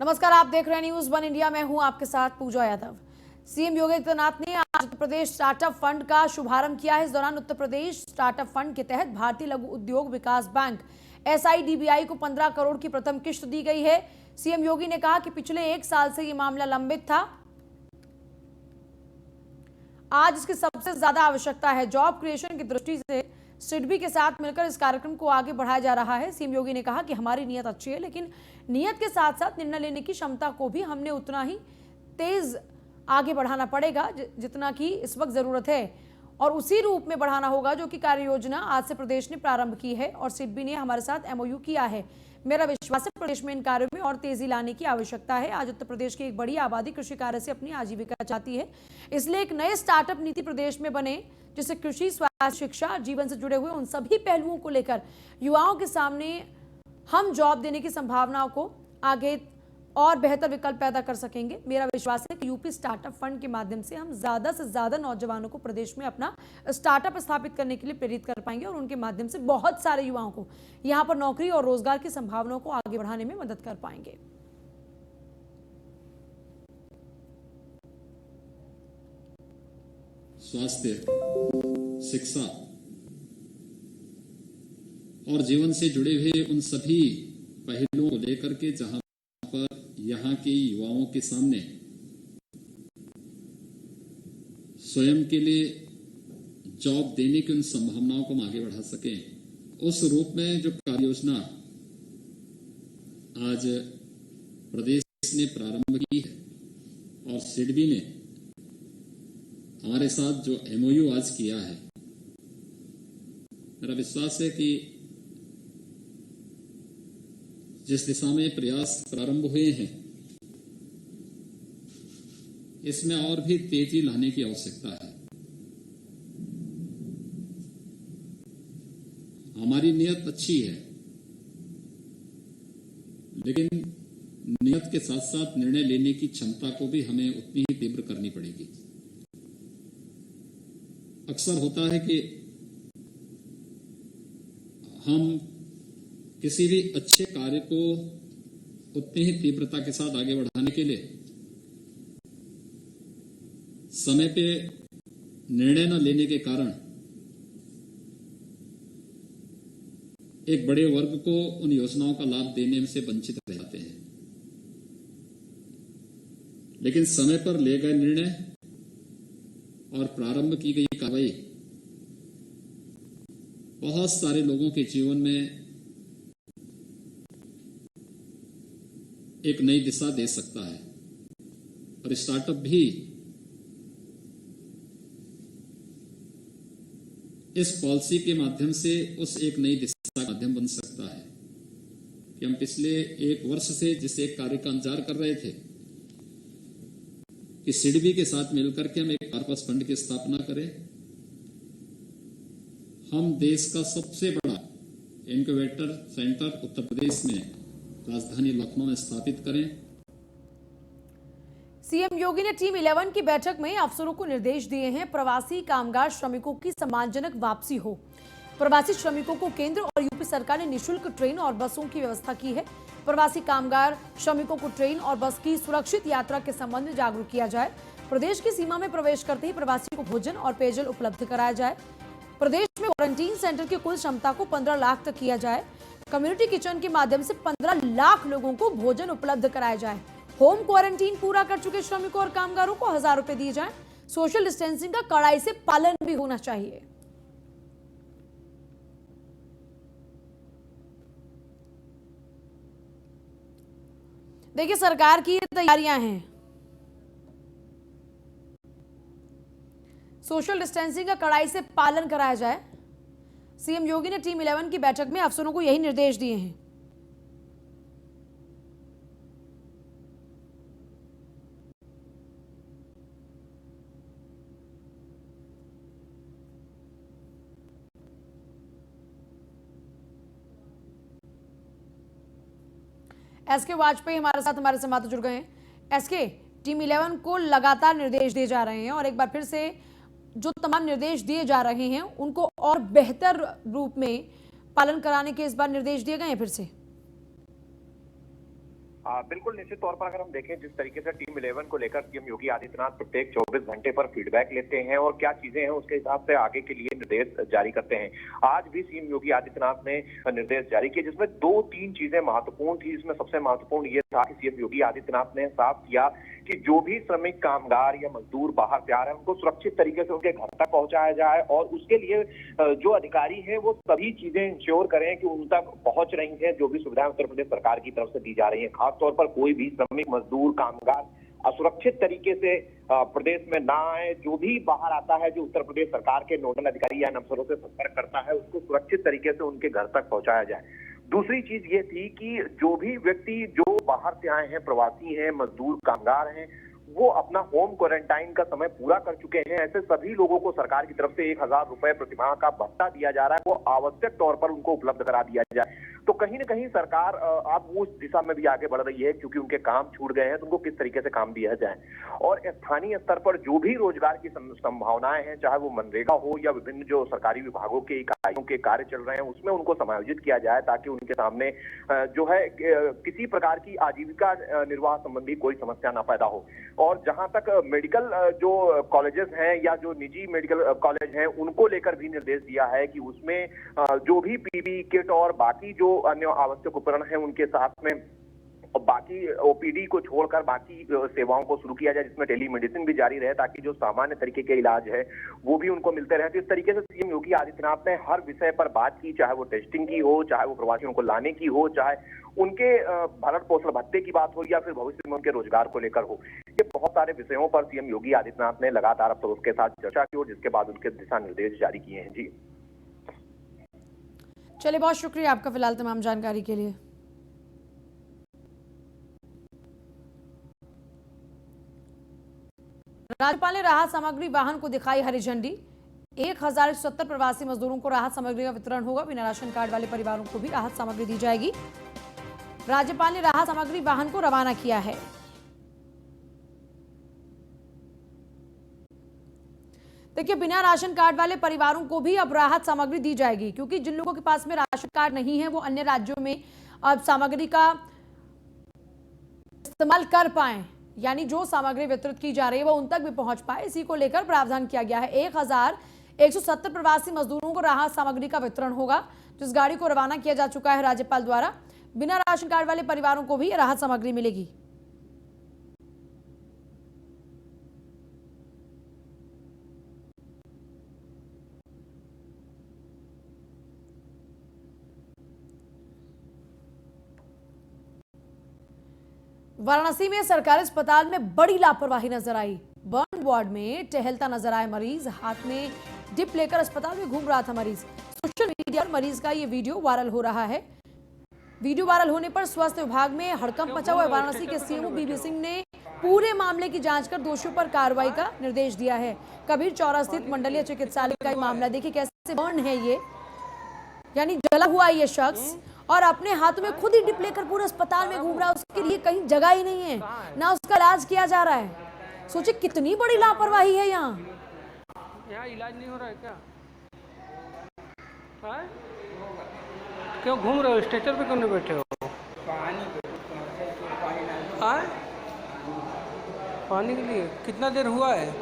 नमस्कार, आप देख रहे हैं न्यूज वन इंडिया। मैं हूं आपके साथ पूजा यादव। सीएम योगी आदित्यनाथ ने आज उत्तर प्रदेश स्टार्टअप फंड का शुभारंभ किया है। इस दौरान उत्तर प्रदेश स्टार्टअप फंड के तहत भारतीय लघु उद्योग विकास बैंक एसआईडीबीआई को 15 करोड़ की प्रथम किश्त दी गई है। सीएम योगी ने कहा कि पिछले 1 साल से ये मामला लंबित था, आज इसकी सबसे ज्यादा आवश्यकता है। जॉब क्रिएशन की दृष्टि से सिडबी के साथ मिलकर इस कार्यक्रम को आगे बढ़ाया जा रहा है। सीएम योगी ने कहा कि हमारी नीयत अच्छी है, लेकिन नियत के साथ साथ निर्णय लेने की क्षमता को भी हमने उतना ही तेज आगे बढ़ाना पड़ेगा जितना कि इस वक्त जरूरत है, और उसी रूप में बढ़ाना होगा जो कि कार्य योजना आज से प्रदेश ने प्रारंभ की है और सिडबी ने हमारे साथ एमओयू किया है। मेरा विश्वास है प्रदेश में इन कार्यों में और तेजी लाने की आवश्यकता है। आज उत्तर प्रदेश की एक बड़ी आबादी कृषि कार्य से अपनी आजीविका चाहती है, इसलिए एक नए स्टार्टअप नीति प्रदेश में बने जिससे कृषि, स्वास्थ्य, शिक्षा, जीवन से जुड़े हुए उन सभी पहलुओं को लेकर युवाओं के सामने हम जॉब देने की संभावनाओं को आगे और बेहतर विकल्प पैदा कर सकेंगे। मेरा विश्वास है कि यूपी स्टार्टअप फंड के माध्यम से हम ज्यादा से ज्यादा नौजवानों को प्रदेश में अपना स्टार्टअप स्थापित करने के लिए प्रेरित कर पाएंगे और उनके माध्यम से बहुत सारे युवाओं को यहां पर नौकरी और रोजगार की संभावनाओं को आगे बढ़ाने में मदद कर पाएंगे। स्वास्थ्य, शिक्षा और जीवन से जुड़े हुए उन सभी पहलुओं को लेकर के जहां पर यहाँ के युवाओं के सामने स्वयं के लिए जॉब देने की उन संभावनाओं को हम आगे बढ़ा सकें, उस रूप में जो कार्य योजना आज प्रदेश ने प्रारंभ की है और सिडबी ने हमारे साथ जो एमओयू आज किया है, मेरा विश्वास है कि जिस दिशा में प्रयास प्रारंभ हुए हैं इसमें और भी तेजी लाने की आवश्यकता है। हमारी नियत अच्छी है, लेकिन नियत के साथ साथ निर्णय लेने की क्षमता को भी हमें उतनी ही तीव्र करनी पड़ेगी। अक्सर होता है कि हम किसी भी अच्छे कार्य को उतनी ही तीव्रता के साथ आगे बढ़ाने के लिए समय पे निर्णय न लेने के कारण एक बड़े वर्ग को उन योजनाओं का लाभ देने से वंचित रह जाते हैं। लेकिन समय पर लिए गए निर्णय और प्रारंभ की गई कार्रवाई बहुत सारे लोगों के जीवन में एक नई दिशा दे सकता है और स्टार्टअप भी इस पॉलिसी के माध्यम से उस एक नई दिशा का माध्यम बन सकता है कि हम पिछले 1 वर्ष से जिस एक कार्य का इंतजार कर रहे थे कि सिडबी के साथ मिलकर के हम एक कार्पस फंड की स्थापना करें, हम देश का सबसे बड़ा इनक्यूबेटर सेंटर उत्तर प्रदेश में राजधानी लखनऊ में स्थापित करें। सीएम योगी ने टीम 11 की बैठक में अफसरों को निर्देश दिए हैं, प्रवासी कामगार श्रमिकों की सम्मानजनक वापसी हो। प्रवासी श्रमिकों को केंद्र और यूपी सरकार ने निःशुल्क ट्रेन और बसों की व्यवस्था की है। प्रवासी कामगार श्रमिकों को ट्रेन और बस की सुरक्षित यात्रा के संबंध में जागरूक किया जाए। प्रदेश की सीमा में प्रवेश करते ही प्रवासी को भोजन और पेयजल उपलब्ध कराया जाए। प्रदेश में क्वारंटीन सेंटर की कुल क्षमता को 15 लाख तक किया जाए। कम्युनिटी किचन के माध्यम से 15 लाख लोगों को भोजन उपलब्ध कराया जाए। होम क्वारंटीन पूरा कर चुके श्रमिकों और कामगारों को 1000 रुपए दिए जाएं। सोशल डिस्टेंसिंग का कड़ाई से पालन भी होना चाहिए। देखिए, सरकार की तैयारियां हैं, सोशल डिस्टेंसिंग का कड़ाई से पालन कराया जाए। सीएम योगी ने टीम 11 की बैठक में अफसरों को यही निर्देश दिए हैं। एसके वाजपेयी हमारे साथ हमारे संवाददाता जुड़ गए हैं। एसके, टीम 11 को लगातार निर्देश दिए जा रहे हैं और एक बार फिर से जो तमाम निर्देश दिए जा रहे हैं उनको और बेहतर रूप में पालन कराने के इस बार निर्देश दिए गए हैं फिर से। बिल्कुल, निश्चित तौर पर अगर हम देखें जिस तरीके से टीम 11 को लेकर सीएम योगी आदित्यनाथ प्रत्येक 24 घंटे पर फीडबैक लेते हैं और क्या चीजें हैं उसके हिसाब से आगे के लिए निर्देश जारी करते हैं। आज भी सीएम योगी आदित्यनाथ ने निर्देश जारी किए जिसमें 2-3 चीजें महत्वपूर्ण थी। इसमें सबसे महत्वपूर्ण ये था कि सीएम योगी आदित्यनाथ ने साफ किया कि जो भी श्रमिक, कामगार या मजदूर बाहर से आ रहे हैं उनको सुरक्षित तरीके से उनके घर तक पहुंचाया जाए और उसके लिए जो अधिकारी हैं वो सभी चीजें इंश्योर करें कि उन तक पहुंच रही हैं जो भी सुविधाएं उत्तर प्रदेश सरकार की तरफ से दी जा रही है। खासतौर पर कोई भी श्रमिक, मजदूर, कामगार असुरक्षित तरीके से प्रदेश में ना आए। जो भी बाहर आता है, जो उत्तर प्रदेश सरकार के नोडल अधिकारी या अफसरों से संपर्क करता है, उसको सुरक्षित तरीके से उनके घर तक पहुंचाया जाए। दूसरी चीज ये थी कि जो भी व्यक्ति जो बाहर से आए हैं, प्रवासी हैं, मजदूर, कामगार हैं, वो अपना होम क्वारंटाइन का समय पूरा कर चुके हैं, ऐसे सभी लोगों को सरकार की तरफ से 1000 रुपए प्रतिमाह का भत्ता दिया जा रहा है, वो आवश्यक तौर पर उनको उपलब्ध करा दिया जाए। तो कहीं ना कहीं सरकार अब उस दिशा में भी आगे बढ़ रही है क्योंकि उनके काम छूट गए हैं तो उनको किस तरीके से काम दिया जाए। और स्थानीय स्तर पर जो भी रोजगार की संभावनाएं हैं, चाहे वो मनरेगा हो या विभिन्न जो सरकारी विभागों के इकाइयों के कार्य चल रहे हैं, उसमें उनको समायोजित किया जाए ताकि उनके सामने जो है किसी प्रकार की आजीविका निर्वाह संबंधी कोई समस्या ना पैदा हो। और जहां तक मेडिकल जो कॉलेजेस हैं या जो निजी मेडिकल कॉलेज हैं, उनको लेकर भी निर्देश दिया है कि उसमें जो भी पीपीई किट और बाकी जो अन्य आवश्यक उपकरण हैं उनके साथ में बाकी ओपीडी को छोड़कर बाकी सेवाओं को शुरू किया जाए, जिसमें टेलीमेडिसिन भी जारी रहे ताकि जो सामान्य तरीके के इलाज है वो भी उनको मिलते रहे। तो इस तरीके से सीएम योगी आदित्यनाथ ने हर विषय पर बात की, चाहे वो टेस्टिंग की हो, चाहे वो प्रवासियों को लाने की हो, चाहे उनके भरण पोषण भत्ते की बात हो या फिर भविष्य में उनके रोजगार को लेकर हो। ये बहुत सारे विषयों पर सीएम योगी आदित्यनाथ ने लगातार अफसरों के साथ चर्चा की और जिसके बाद उनके दिशा निर्देश जारी किए हैं। जी चलिए, बहुत शुक्रिया आपका फिलहाल तमाम जानकारी के लिए। राज्यपाल ने राहत सामग्री वाहन को दिखाई हरी झंडी। 1070 प्रवासी मजदूरों को राहत सामग्री का वितरण होगा। बिना राशन कार्ड वाले परिवारों को भी राहत सामग्री दी जाएगी। राज्यपाल ने राहत सामग्री वाहन को रवाना किया है। देखिए, बिना राशन कार्ड वाले परिवारों को भी अब राहत सामग्री दी जाएगी क्योंकि जिन लोगों के पास में राशन कार्ड नहीं है वो अन्य राज्यों में अब सामग्री का इस्तेमाल कर पाए, यानी जो सामग्री वितरित की जा रही है वो उन तक भी पहुंच पाए। इसी को लेकर प्रावधान किया गया है। 1170 प्रवासी मजदूरों को राहत सामग्री का वितरण होगा, जिस गाड़ी को रवाना किया जा चुका है राज्यपाल द्वारा। बिना राशन कार्ड वाले परिवारों को भी राहत सामग्री मिलेगी। वाराणसी में सरकारी अस्पताल में बड़ी लापरवाही नजर आई। बर्न वार्ड में टहलता नजर आया मरीज, हाथ में डिप लेकर अस्पताल में घूम रहा था मरीज। सोशल मीडिया पर मरीज का ये वीडियो वायरल हो रहा है। वीडियो वायरल होने पर स्वास्थ्य विभाग में हड़कंप मचा हुआ है। वाराणसी के सीएमओ बीबी सिंह ने पूरे मामले की जांच कर दोषियों पर कार्रवाई का निर्देश दिया है। कबीर चौरा स्थित मंडलीय चिकित्सालय का मामला, देखिए कैसे बर्न है ये, यानी जला हुआ ये शख्स और अपने हाथों में खुद ही डिप लेकर पूरे अस्पताल में घूम रहा है। उसके लिए कहीं जगह ही नहीं है, ना उसका इलाज किया जा रहा है। सोचिए कितनी बड़ी लापरवाही है। यहाँ इलाज नहीं हो रहा है क्या? क्यों घूम रहे हो? स्ट्रेचर पे क्यों नहीं बैठे हो? पानी के लिए कितना देर हुआ है?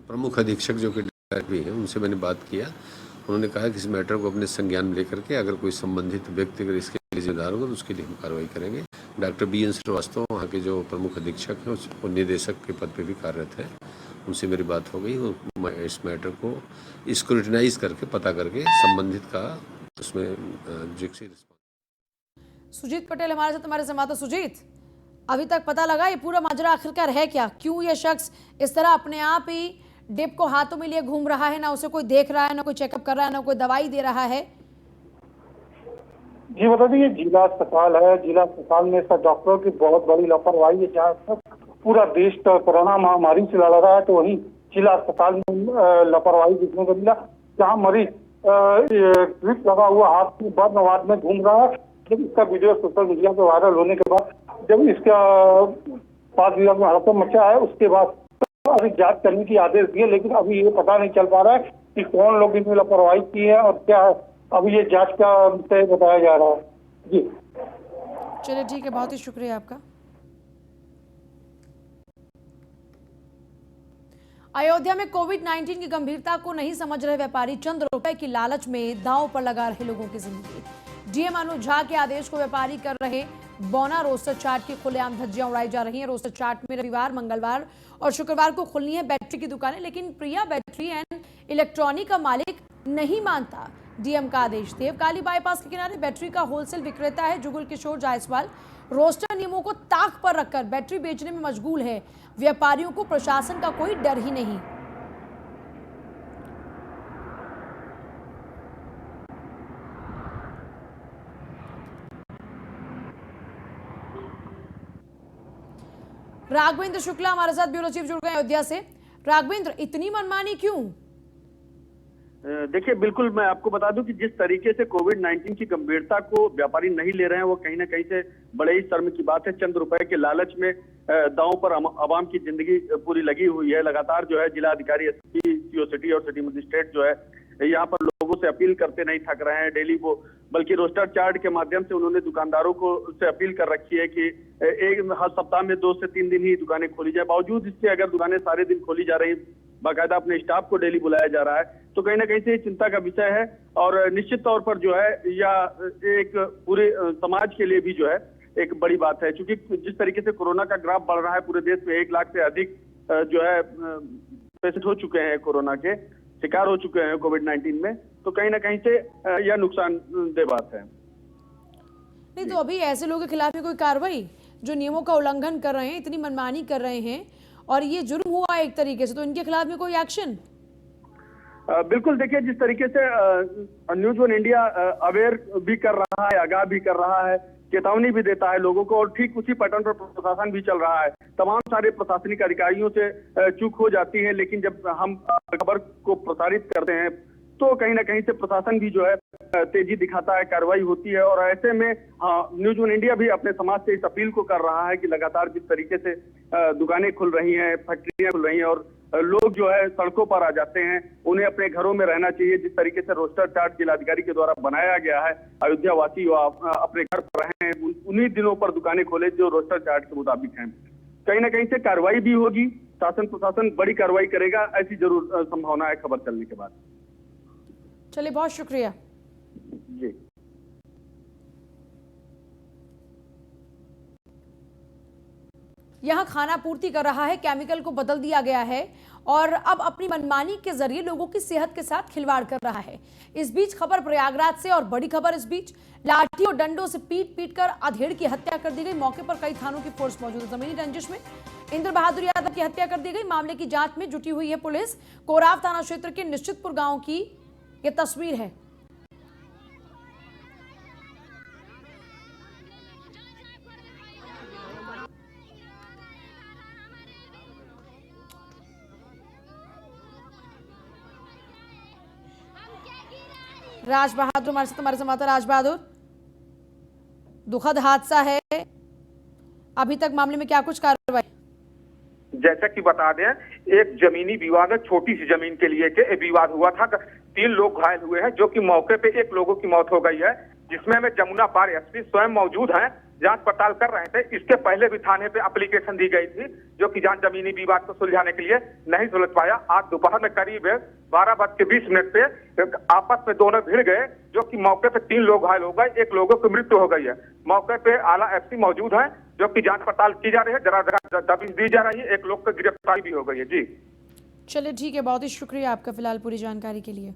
प्रमुख अधीक्षक जो कि भी है, उनसे मैंने बात किया। उन्होंने कहा कि इस मैटर को अपने संज्ञान में लेकर के अगर कोई संबंधित व्यक्ति अगर इसके लिए जिम्मेदार होगा तो उसके लिए हम कार्रवाई करेंगे। डॉक्टर BN श्रीवास्तव वहाँ के जो प्रमुख अधीक्षक हैं वो निदेशक के पद पे भी कार्यरत है, उनसे मेरी बात हो गई। वो इस मैटर को स्क्रूटिनाइज करके पता करके संबंधित का उसमें सुजीत पटेल हमारे साथ, हमारे संवाददाता। सुजीत, अभी तक पता लगा ये पूरा माजरा आखिरकार है क्या? क्यों ये शख्स इस तरह अपने आप ही डिप को हाथों में लिए घूम रहा है? ना उसे कोई देख रहा है, ना कोई चेकअप कर रहा है, ना कोई दवाई दे रहा है। जी बता दीजिए, जिला अस्पताल है। जिला अस्पताल में सब डॉक्टरों की बहुत बड़ी लापरवाही है। जहाँ तक पूरा देश तो कोरोना महामारी से लड़ रहा है, तो वहीं जिला अस्पताल में लापरवाही देखने को मिला। जहाँ मरीज ड्रिप लगा हुआ हाथ में बर्न वार्ड में घूम रहा है। जब इसका वीडियो सोशल मीडिया पे वायरल होने के बाद, जब इसका स्वास्थ्य विभाग में हड़कंप मचा है, उसके बाद अभी जांच करने की आदेश दिए, लेकिन अभी ये पता नहीं चल पा रहा है कि कौन लोग इनमें लापरवाही की है और क्या अब ये जांच का विषय बताया जा रहा है। जी चलिए ठीक है, बहुत ही शुक्रिया आपका। अयोध्या में कोविड-19 की गंभीरता को नहीं समझ रहे व्यापारी चंद रुपए की लालच में दांव पर लगा रहे लोगों की जिंदगी। डीएम अनुज झा के आदेश को व्यापारी कर रहे बौना रोस्टर चाट की खुलेआम धज्जियां उड़ाई जा रही हैं। रोस्टर चाट में रविवार, मंगलवार और शुक्रवार को खुलनी है बैटरी की दुकानें, लेकिन प्रिया बैटरी एंड इलेक्ट्रॉनिक का मालिक नहीं मानता डीएम का आदेश। देवकाली बाईपास के किनारे बैटरी का होलसेल विक्रेता है जुगुल किशोर जायसवाल। रोस्टर नियमों को ताक पर रखकर बैटरी बेचने में मशगूल है। व्यापारियों को प्रशासन का कोई डर ही नहीं। राघवेंद्र शुक्ला हमारे साथ ब्यूरो चीफ जुड़ गए अयोध्या से। राघवेंद्र, इतनी मनमानी क्यों? देखिए, बिल्कुल मैं आपको बता दूं कि जिस तरीके से कोविड-19 की गंभीरता को व्यापारी नहीं ले रहे हैं वो कहीं ना कहीं से बड़े ही शर्म की बात है। चंद रुपए के लालच में दांव पर आवाम की जिंदगी पूरी लगी हुई है। लगातार जो है जिला अधिकारी, एसपी, सीओ सिटी और सिटी मजिस्ट्रेट जो है यहाँ पर लोगों से अपील करते नहीं थक रहे हैं डेली वो, बल्कि रोस्टर चार्ट के माध्यम से उन्होंने दुकानदारों को से अपील कर रखी है कि एक हर सप्ताह में 2 से 3 दिन ही दुकानें खोली जाए। बावजूद इसके अगर दुकानें सारे दिन खोली जा रही, बाकायदा अपने स्टाफ को डेली बुलाया जा रहा है, तो कहीं ना कहीं से चिंता का विषय है। और निश्चित तौर पर जो है या एक पूरे समाज के लिए भी जो है एक बड़ी बात है, क्योंकि जिस तरीके से कोरोना का ग्राफ बढ़ रहा है, पूरे देश में 1 लाख से अधिक जो है पेशेंट हो चुके हैं, कोरोना के शिकार हो चुके हैं कोविड-19 में, तो कहीं ना कहीं से यह नुकसानदेह बात है। नहीं तो अभी ऐसे लोगों के खिलाफ में कोई कार्रवाई, जो नियमों का उल्लंघन कर रहे हैं, इतनी मनमानी कर रहे हैं और ये जुर्म हुआ एक तरीके से, तो इनके खिलाफ में कोई एक्शन? बिल्कुल, देखिए जिस तरीके से न्यूज वन इंडिया अवेयर भी कर रहा है, आगाह भी कर रहा है, चेतावनी भी देता है लोगों को, और ठीक उसी पैटर्न पर प्रशासन भी चल रहा है। तमाम सारे प्रशासनिक अधिकारियों से चूक हो जाती है, लेकिन जब हम खबर को प्रसारित करते हैं तो कहीं ना कहीं से प्रशासन भी जो है तेजी दिखाता है, कार्रवाई होती है। और ऐसे में न्यूज वन इंडिया भी अपने समाज से इस अपील को कर रहा है कि लगातार जिस तरीके से दुकानें खुल रही हैं, फैक्ट्रियां खुल रही हैं और लोग जो है सड़कों पर आ जाते हैं, उन्हें अपने घरों में रहना चाहिए। जिस तरीके से रोस्टर चार्ट जिलाधिकारी के द्वारा बनाया गया है, अयोध्या वासी अपने घर पर रहें, उन्हीं दिनों पर दुकानें खोले जो रोस्टर चार्ट के मुताबिक हैं। कहीं ना कहीं से कार्रवाई भी होगी, शासन प्रशासन बड़ी कार्रवाई करेगा, ऐसी जरूर संभावना है खबर चलने के बाद। चलिए, बहुत शुक्रिया जी। यहाँ खाना पूर्ति कर रहा है, केमिकल को बदल दिया गया है और अब अपनी मनमानी के जरिए लोगों की सेहत के साथ खिलवाड़ कर रहा है। इस बीच खबर प्रयागराज से और बड़ी खबर इस बीच, लाठी और डंडों से पीट पीट कर अधेड़ की हत्या कर दी गई। मौके पर कई थानों की फोर्स मौजूद है। जमीनी रंजिश में इंद्र बहादुर यादव की हत्या कर दी गई। मामले की जांच में जुटी हुई है पुलिस। कोराव थाना क्षेत्र के निश्चितपुर गांव की ये तस्वीर है। राज बहादुर हमारे साथ, हमारे संवाददाता राज बहादुर, दुखद हादसा है, अभी तक मामले में क्या कुछ कार्रवाई? जैसा कि बता दें, एक जमीनी विवाद है, छोटी सी जमीन के लिए के विवाद हुआ था। 3 लोग घायल हुए हैं, जो कि मौके पे 1 लोगों की मौत हो गई है, जिसमें में जमुना पार एसपी स्वयं मौजूद हैं, जांच पड़ताल कर रहे थे। इसके पहले भी थाने पे एप्लीकेशन दी गई थी, जो कि जांच जमीनी विवाद को सुलझाने के लिए नहीं सुलझ पाया। आज दोपहर में करीब 12:20 पे आपस में दोनों भिड़ गए, जो कि मौके पे 3 लोग घायल हो गए, 1 लोगों की मृत्यु हो गई है। मौके पे आला एसपी मौजूद है, जो कि जांच पड़ताल की जा रही है, जरा दबिश दी जा रही है, 1 लोग की गिरफ्तारी भी हो गई है। जी चलिए ठीक है, बहुत ही शुक्रिया आपका फिलहाल पूरी जानकारी के लिए।